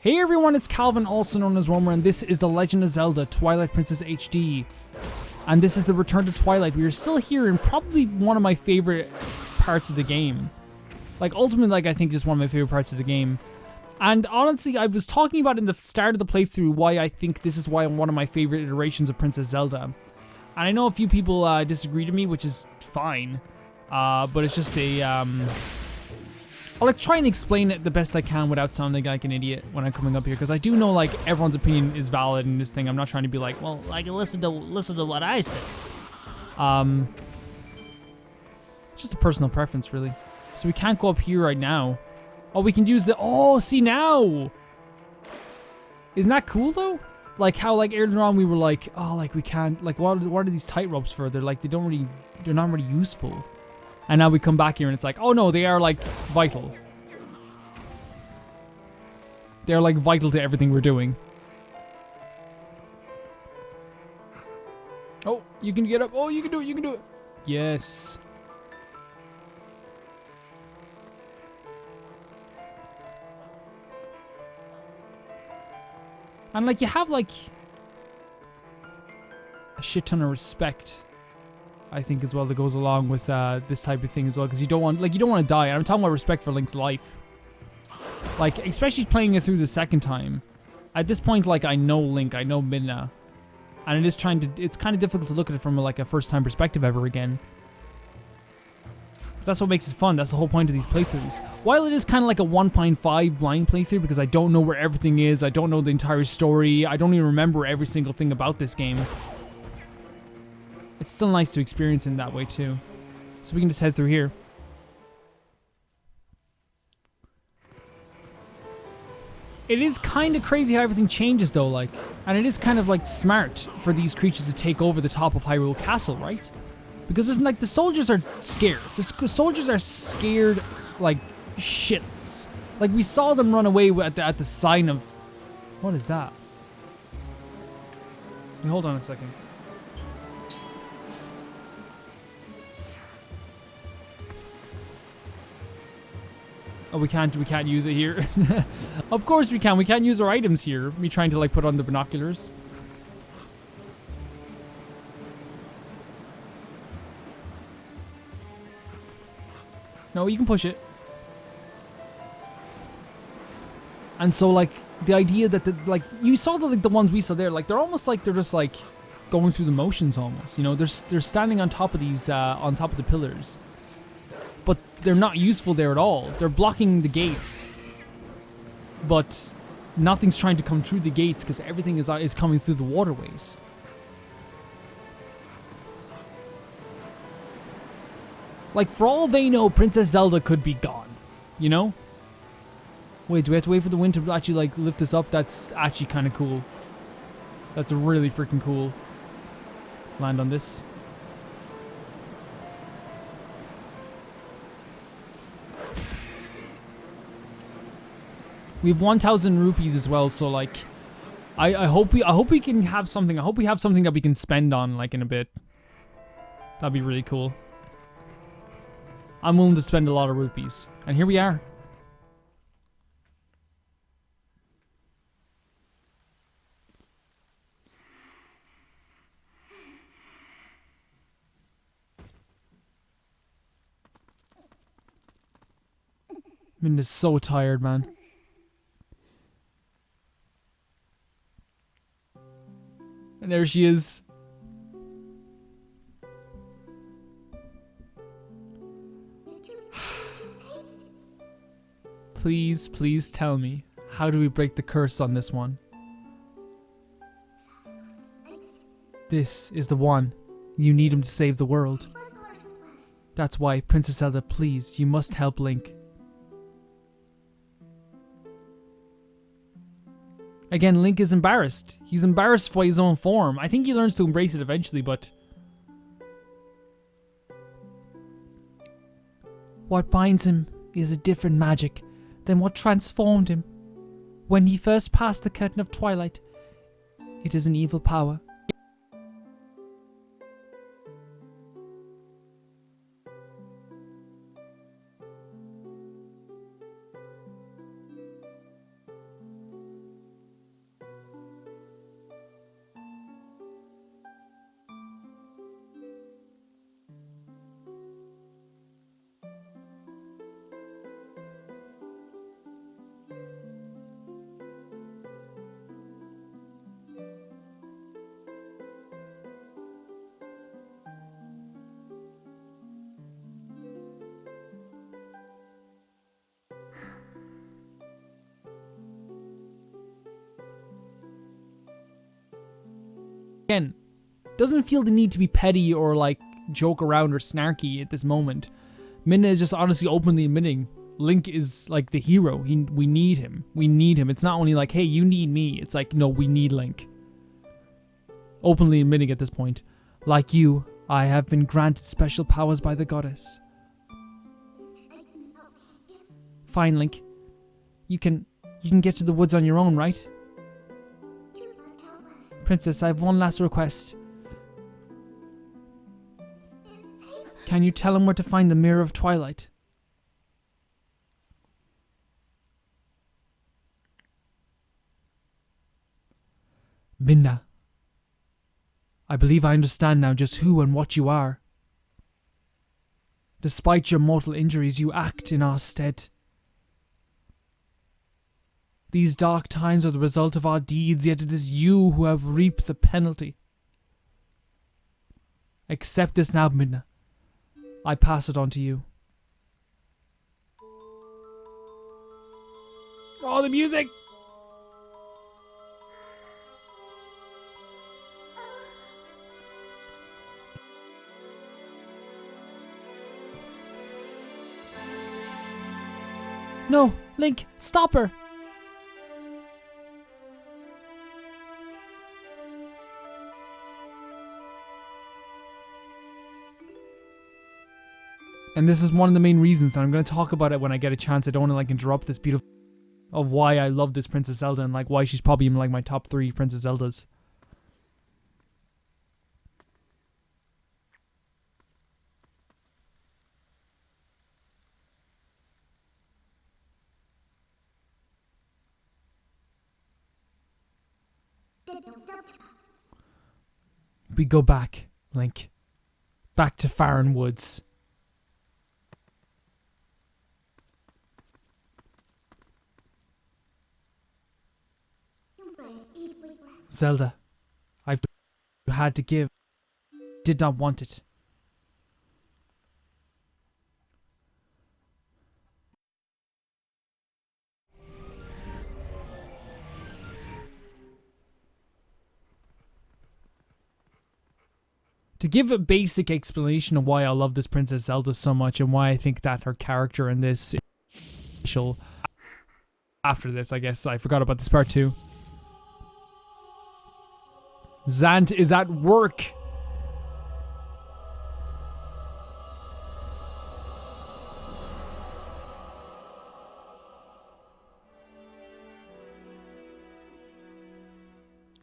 Hey everyone, it's Calvin, also known as Romer, and this is The Legend of Zelda Twilight Princess HD. And this is the Return to Twilight. We are still here in probably one of my favorite parts of the game. Like, ultimately, like, I think just one of my favorite parts of the game. And honestly, I was talking about in the start of the playthrough why I think this is why one of my favorite iterations of Princess Zelda. And I know a few people disagree to me, which is fine. But it's just a, I'll like try and explain it the best I can without sounding like an idiot when I'm coming up here, because I do know like everyone's opinion is valid in this thing. I'm not trying to be like, well, like listen to what I say. Just a personal preference, really. So we can't go up here right now. Oh, we can use the. Oh, see now. Isn't that cool though? Like how like earlier on we were like, oh, like we can't like what are these tight ropes for? They're like they're not really useful. And now we come back here and it's like, oh no, they are like vital. They're like vital to everything we're doing. Oh, you can get up. Oh, you can do it. You can do it. Yes. And like you have like a shit ton of respect, I think, as well, that goes along with this type of thing as well, because you don't want to die. I'm talking about respect for Link's life. Like, especially playing it through the second time. At this point, like, I know Link, I know Midna, and it's kind of difficult to look at it from like a first-time perspective ever again. But that's what makes it fun. That's the whole point of these playthroughs. While it is kind of like a 1.5 blind playthrough, because I don't know where everything is, I don't know the entire story, I don't even remember every single thing about this game. It's still nice to experience in that way too. So we can just head through here. It is kind of crazy how everything changes though, like, and it is kind of like smart for these creatures to take over the top of Hyrule Castle, right? Because there's like the soldiers are scared. The soldiers are scared like shits. Like we saw them run away at the sign of, what is that? Wait, hold on a second. Oh, we can't use it here. Of course we can. We can't use our items here. Me trying to like put on the binoculars. No, you can push it. And so like the idea that like you saw the ones we saw there, like they're almost like they're just like going through the motions almost. You know, they're standing on top of these on top of the pillars. But they're not useful there at all. They're blocking the gates. But nothing's trying to come through the gates because everything is coming through the waterways. Like, for all they know, Princess Zelda could be gone. You know? Wait, do we have to wait for the wind to actually, like, lift us up? That's actually kind of cool. That's really freaking cool. Let's land on this. We have 1,000 rupees as well, so like, I hope we can have something. I hope we have something that we can spend on like in a bit. That'd be really cool. I'm willing to spend a lot of rupees, and here we are. Minda's so tired, man. And there she is. Please, please tell me, how do we break the curse on this one? This is the one. You need him to save the world. That's why, Princess Zelda, please, you must help Link. Again, Link is embarrassed. He's embarrassed by his own form. I think he learns to embrace it eventually, but... What binds him is a different magic than what transformed him. When he first passed the curtain of Twilight, it is an evil power. again, doesn't feel the need to be petty or like joke around or snarky at this moment. Midna is just honestly openly admitting Link is like the hero. We need him. We need him. It's not only like, hey, you need me. It's like, no, we need Link. Openly admitting at this point, like you, I have been granted special powers by the goddess. Fine, Link. You can get to the woods on your own, right? Princess, I have one last request. Can you tell him where to find the Mirror of Twilight? Midna, I believe I understand now just who and what you are. Despite your mortal injuries, you act in our stead. These dark times are the result of our deeds, yet it is you who have reaped the penalty. Accept this now, Midna. I pass it on to you. Oh, the music! No, Link, stop her! And this is one of the main reasons, and I'm going to talk about it when I get a chance. I don't want to like interrupt this beautiful of why I love this Princess Zelda and like why she's probably in like my top 3 Princess Zeldas. We go back, Link. Back to Farron Woods. Zelda, I've had to give. Did not want it. To give a basic explanation of why I love this Princess Zelda so much and why I think that her character in this is after this, I guess I forgot about this part too. Zant is at work.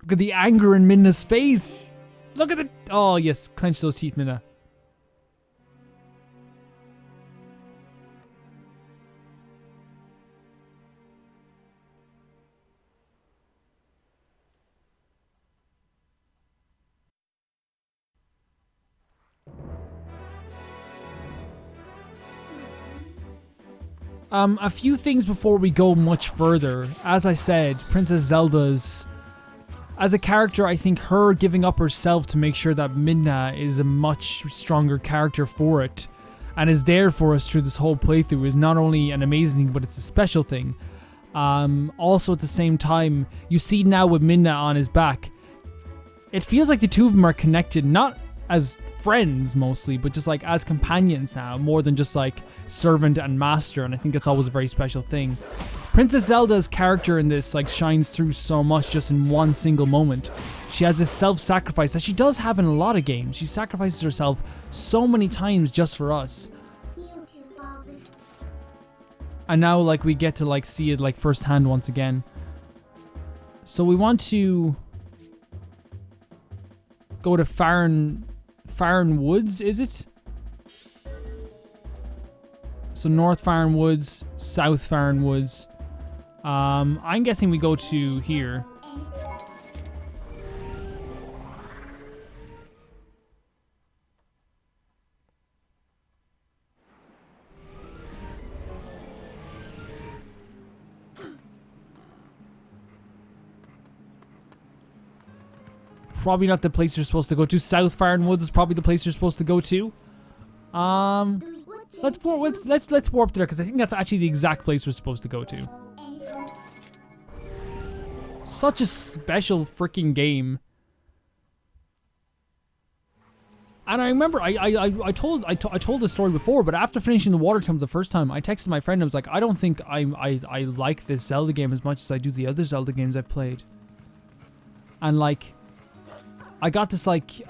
Look at the anger in Midna's face. Look at the... Oh, yes. Clench those teeth, Midna. A few things before we go much further. As I said, Princess Zelda's... As a character, I think her giving up herself to make sure that Midna is a much stronger character for it and is there for us through this whole playthrough is not only an amazing thing, but it's a special thing. Also at the same time, you see now with Midna on his back, it feels like the two of them are connected, not as friends mostly, but just like as companions now, more than just like servant and master, and I think that's always a very special thing. Princess Zelda's character in this like shines through so much just in one single moment. She has this self-sacrifice that she does have in a lot of games. She sacrifices herself so many times just for us. And now like we get to like see it like firsthand once again. So we want to go to Farron Woods, is it? So North Farron Woods, South Farron Woods. I'm guessing we go to here. Probably not the place you're supposed to go to. South Farron Woods is probably the place you're supposed to go to. Let's warp there because I think that's actually the exact place we're supposed to go to. Such a special freaking game. And I remember I told this story before, but after finishing the Water Temple the first time, I texted my friend. I was like, I don't think I like this Zelda game as much as I do the other Zelda games I've played. And like, I got this like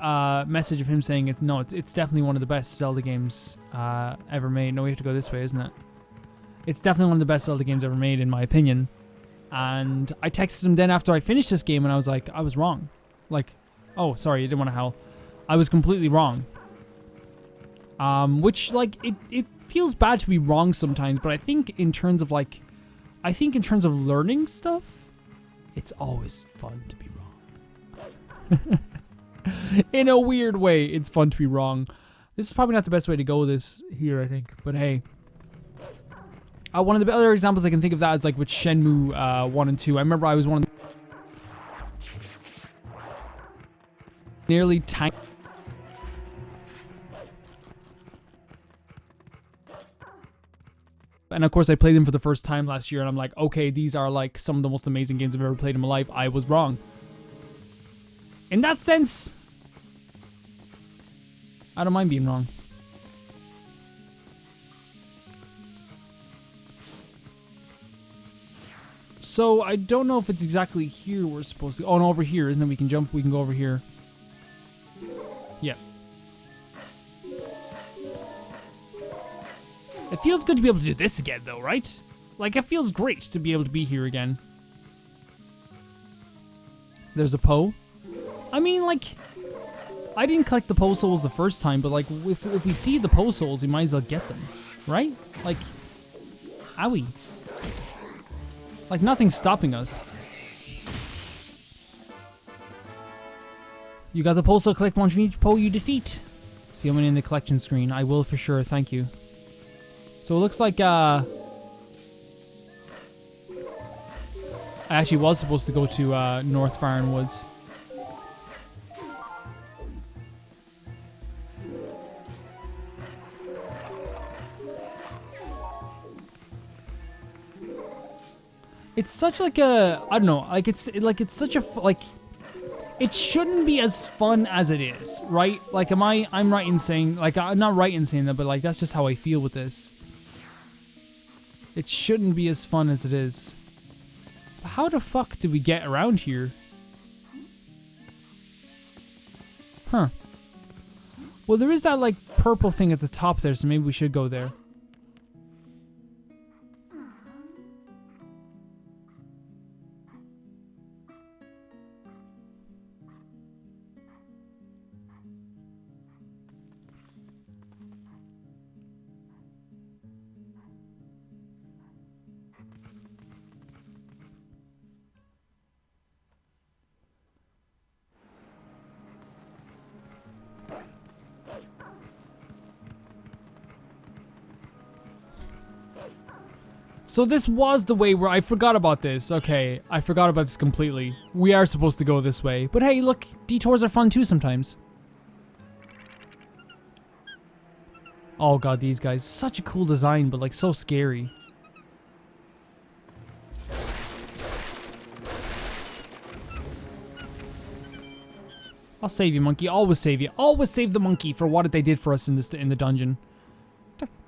message of him saying no, it's definitely one of the best Zelda games ever made. No, we have to go this way, isn't it? It's definitely one of the best Zelda games ever made, in my opinion. And I texted him then after I finished this game, and I was like, I was wrong. Like, oh, sorry, you didn't want to howl. I was completely wrong. Which, like, it feels bad to be wrong sometimes, but I think in terms of, like, learning stuff, it's always fun to be wrong. In a weird way, it's fun to be wrong. This is probably not the best way to go this here, I think, but hey. One of the other examples I can think of that is, like, with Shenmue 1 and 2. I remember I was one of the nearly tank. And of course I played them for the first time last year and I'm like, okay, these are like some of the most amazing games I've ever played in my life. I was wrong. In that sense, I don't mind being wrong. So I don't know if it's exactly here we're supposed to. Oh no, over here, isn't it? We can jump. We can go over here. Yeah. It feels good to be able to do this again, though, right? Like, it feels great to be able to be here again. There's a Poe. I mean, like, I didn't collect the Poe souls the first time, but like, if we see the Poe souls, we might as well get them, right? Like, owie. Like, nothing's stopping us. You got the Poe soul, collect one from each Poe you defeat. See how many in the collection screen. I will for sure, thank you. So it looks like, I actually was supposed to go to, North Farron Woods. It's such like a, I don't know, like it's such a, like, it shouldn't be as fun as it is, right? Like, I'm right in saying, like, I'm not right in saying that, but like, that's just how I feel with this. It shouldn't be as fun as it is. But how the fuck do we get around here? Huh. Well, there is that, like, purple thing at the top there, so maybe we should go there. So this was the way where I forgot about this. Okay, I forgot about this completely. We are supposed to go this way. But hey, look, detours are fun too sometimes. Oh god, these guys. Such a cool design, but like so scary. I'll save you, monkey. Always save you. Always save the monkey for what they did for us in the dungeon.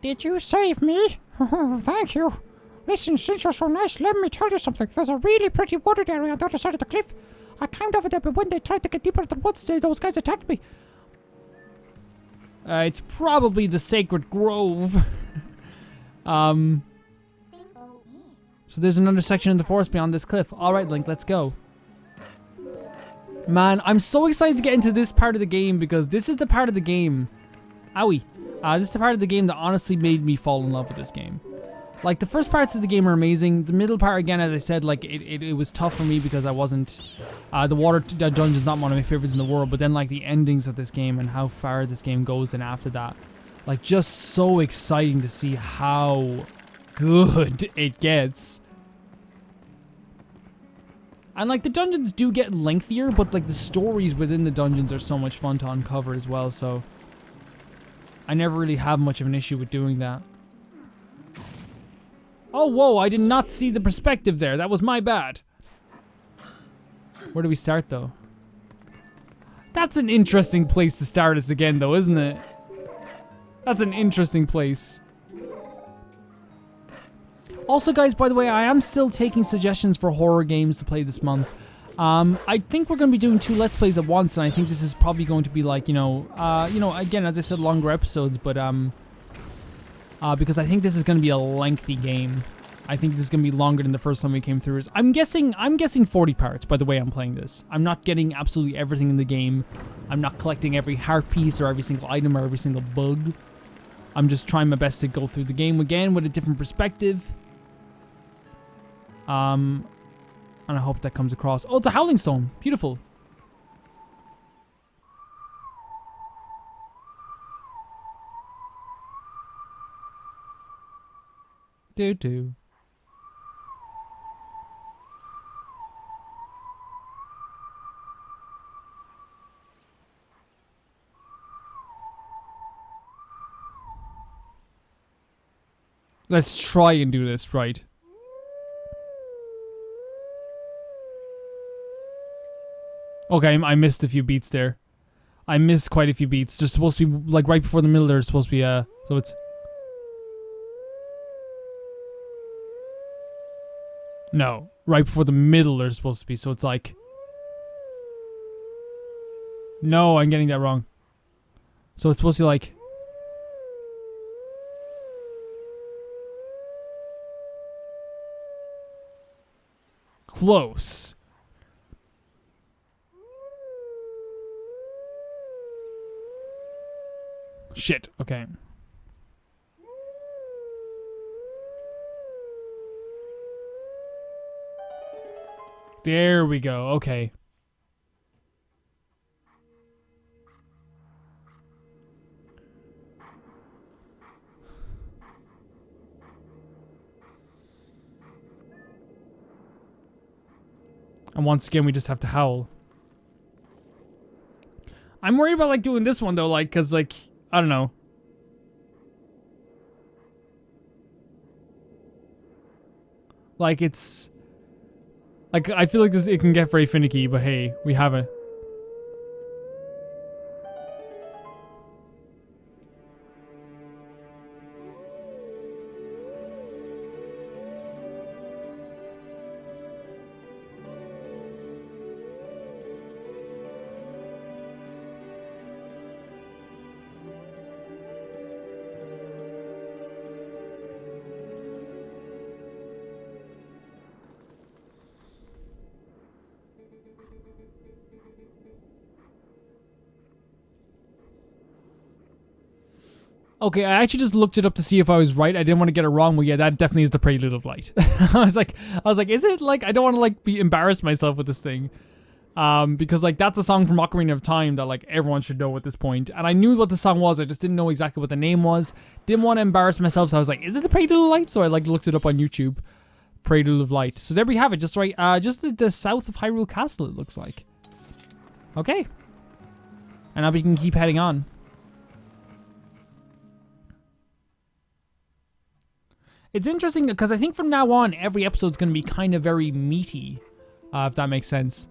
Did you save me? Oh, thank you. Listen, since you're so nice, let me tell you something. There's a really pretty water area on the other side of the cliff. I climbed over there, but when they tried to get deeper into the woods, those guys attacked me. It's probably the Sacred Grove. So there's another section in the forest beyond this cliff. Alright, Link, let's go. Man, I'm so excited to get into this part of the game because this is the part of the game... Owie. This is the part of the game that honestly made me fall in love with this game. Like, the first parts of the game are amazing. The middle part, again, as I said, like, it was tough for me because I wasn't... the water dungeon is not one of my favorites in the world, but then, like, the endings of this game and how far this game goes then after that. Like, just so exciting to see how good it gets. And, like, the dungeons do get lengthier, but, like, the stories within the dungeons are so much fun to uncover as well, so... I never really have much of an issue with doing that. Oh, whoa, I did not see the perspective there. That was my bad. Where do we start, though? That's an interesting place to start us again, though, isn't it? That's an interesting place. Also, guys, by the way, I am still taking suggestions for horror games to play this month. I think we're going to be doing 2 Let's Plays at once, and I think this is probably going to be like, again, as I said, longer episodes, but, because I think this is going to be a lengthy game. I think this is going to be longer than the first time we came through. I'm guessing 40 parts by the way I'm playing this. I'm not getting absolutely everything in the game. I'm not collecting every heart piece or every single item or every single bug. I'm just trying my best to go through the game again with a different perspective. And I hope that comes across. Oh, it's a Howling Stone. Beautiful. Do. Let's try and do this right. Okay, I missed a few beats there. I missed quite a few beats. There's supposed to be, like, right before the middle, there's supposed to be, so it's... No, right before the middle there's supposed to be, so it's like... No, I'm getting that wrong. So it's supposed to be like... Close. Shit, okay. There we go, okay. And once again, we just have to howl. I'm worried about, like, doing this one, though, like, because, like, I don't know. Like, it's... Like, I feel like it can get very finicky, but hey, we have it. Okay, I actually just looked it up to see if I was right. I didn't want to get it wrong. Well, yeah, that definitely is the Prelude of Light. I was like, is it? Like, I don't want to, like, be embarrassed myself with this thing. Because, like, that's a song from Ocarina of Time that, like, everyone should know at this point. And I knew what the song was. I just didn't know exactly what the name was. Didn't want to embarrass myself, so I was like, is it the Prelude of Light? So I, like, looked it up on YouTube. Prelude of Light. So there we have it. Just right, just the south of Hyrule Castle, it looks like. Okay. And now we can keep heading on. It's interesting because I think from now on, every episode's going to be kind of very meaty, if that makes sense.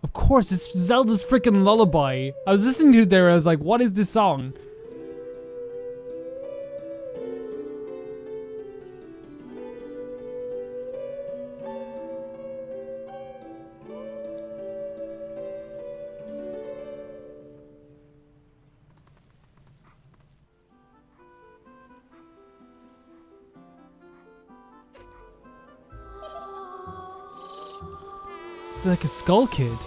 Of course, it's Zelda's freaking lullaby. I was listening to it there, I was like, what is this song? like a skull kid.